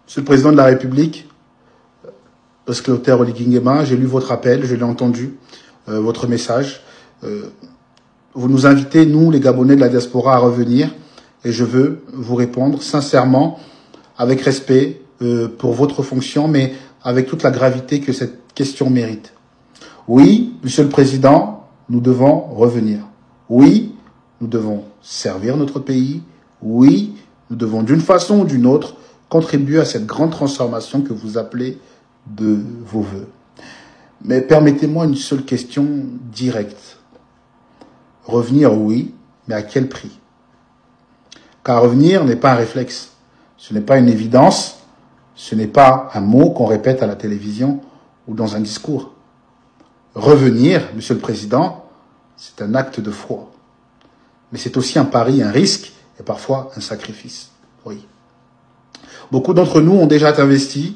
Monsieur le Président de la République, Clotaire Oligui Nguema, j'ai lu votre appel, je l'ai entendu, votre message. Vous nous invitez, nous, les Gabonais de la diaspora, à revenir. Et je veux vous répondre sincèrement, avec respect pour votre fonction, mais avec toute la gravité que cette question mérite. Oui, Monsieur le Président, nous devons revenir. Oui, nous devons servir notre pays. Oui, nous devons d'une façon ou d'une autre contribuer à cette grande transformation que vous appelez de vos voeux. Mais permettez-moi une seule question directe. Revenir, oui, mais à quel prix? Car revenir n'est pas un réflexe, ce n'est pas une évidence, ce n'est pas un mot qu'on répète à la télévision ou dans un discours. Revenir, Monsieur le Président, c'est un acte de foi. Mais c'est aussi un pari, un risque et parfois un sacrifice. Oui. Beaucoup d'entre nous ont déjà investi,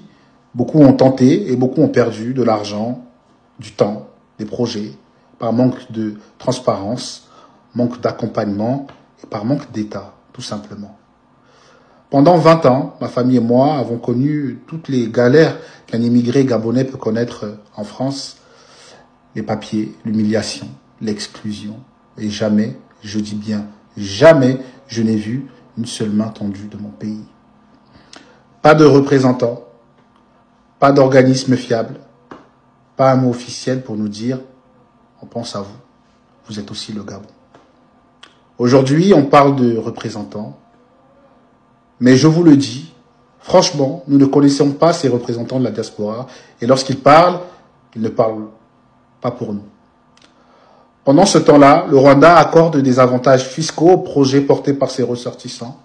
beaucoup ont tenté et beaucoup ont perdu de l'argent, du temps, des projets, par manque de transparence, manque d'accompagnement et par manque d'État, tout simplement. Pendant 20 ans, ma famille et moi avons connu toutes les galères qu'un immigré gabonais peut connaître en France. Les papiers, l'humiliation, l'exclusion. Et jamais, je dis bien jamais, je n'ai vu une seule main tendue de mon pays. Pas de représentants, pas d'organisme fiable, pas un mot officiel pour nous dire « on pense à vous, vous êtes aussi le Gabon ». Aujourd'hui, on parle de représentants, mais je vous le dis, franchement, nous ne connaissons pas ces représentants de la diaspora, et lorsqu'ils parlent, ils ne parlent pas pour nous. Pendant ce temps-là, le Rwanda accorde des avantages fiscaux aux projets portés par ses ressortissants.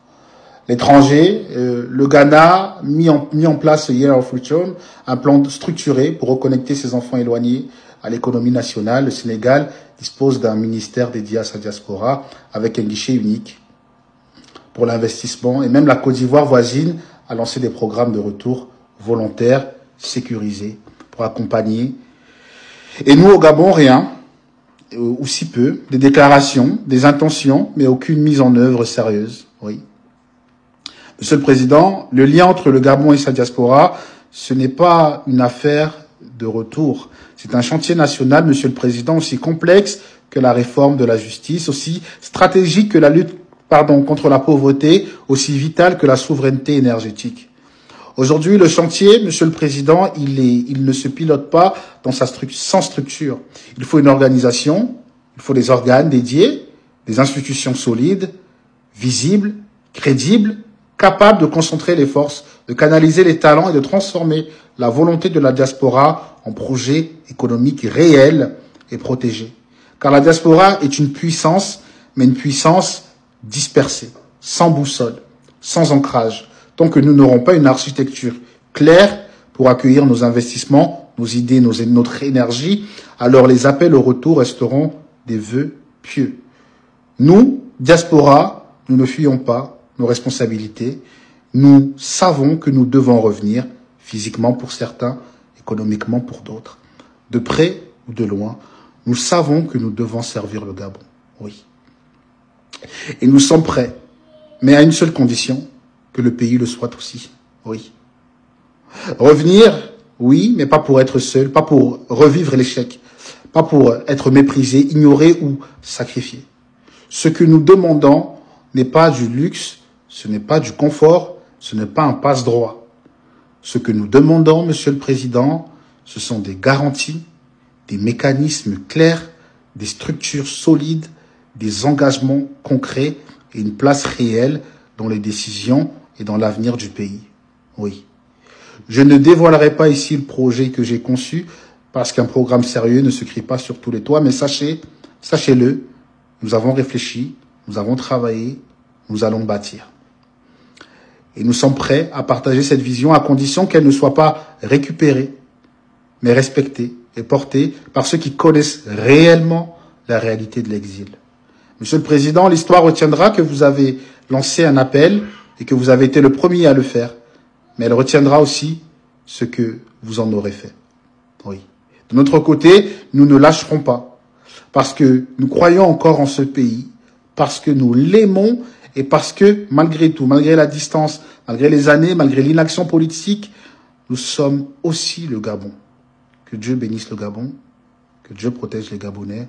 L'étranger, le Ghana, mis en place Year of Return, un plan structuré pour reconnecter ses enfants éloignés à l'économie nationale. Le Sénégal dispose d'un ministère dédié à sa diaspora avec un guichet unique pour l'investissement. Et même la Côte d'Ivoire voisine a lancé des programmes de retour volontaires, sécurisés, pour accompagner. Et nous, au Gabon, rien, ou si peu, des déclarations, des intentions, mais aucune mise en œuvre sérieuse. Oui. Monsieur le Président, le lien entre le Gabon et sa diaspora, ce n'est pas une affaire de retour. C'est un chantier national, Monsieur le Président, aussi complexe que la réforme de la justice, aussi stratégique que la lutte contre la pauvreté, aussi vital que la souveraineté énergétique. Aujourd'hui, le chantier, Monsieur le Président, il ne se pilote pas sans structure. Il faut une organisation, il faut des organes dédiés, des institutions solides, visibles, crédibles, capables de concentrer les forces, de canaliser les talents et de transformer la volonté de la diaspora en projet économique réel et protégé. Car la diaspora est une puissance, mais une puissance dispersée, sans boussole, sans ancrage. Tant que nous n'aurons pas une architecture claire pour accueillir nos investissements, nos idées, notre énergie, alors les appels au retour resteront des vœux pieux. Nous, diaspora, nous ne fuyons pas nos responsabilités. Nous savons que nous devons revenir, physiquement pour certains, économiquement pour d'autres. De près ou de loin, nous savons que nous devons servir le Gabon. Oui. Et nous sommes prêts, mais à une seule condition, que le pays le soit aussi. Oui. Revenir, oui, mais pas pour être seul, pas pour revivre l'échec, pas pour être méprisé, ignoré ou sacrifié. Ce que nous demandons n'est pas du luxe, ce n'est pas du confort, ce n'est pas un passe-droit. Ce que nous demandons, Monsieur le Président, ce sont des garanties, des mécanismes clairs, des structures solides, des engagements concrets et une place réelle dans les décisions et dans l'avenir du pays. Oui. Je ne dévoilerai pas ici le projet que j'ai conçu parce qu'un programme sérieux ne se crie pas sur tous les toits, mais sachez-le, nous avons réfléchi, nous avons travaillé, nous allons bâtir. Et nous sommes prêts à partager cette vision à condition qu'elle ne soit pas récupérée, mais respectée et portée par ceux qui connaissent réellement la réalité de l'exil. Monsieur le Président, l'histoire retiendra que vous avez lancé un appel et que vous avez été le premier à le faire. Mais elle retiendra aussi ce que vous en aurez fait. Oui. De notre côté, nous ne lâcherons pas. Parce que nous croyons encore en ce pays. Parce que nous l'aimons Et parce que, malgré tout, malgré la distance, malgré les années, malgré l'inaction politique, nous sommes aussi le Gabon. Que Dieu bénisse le Gabon, que Dieu protège les Gabonais.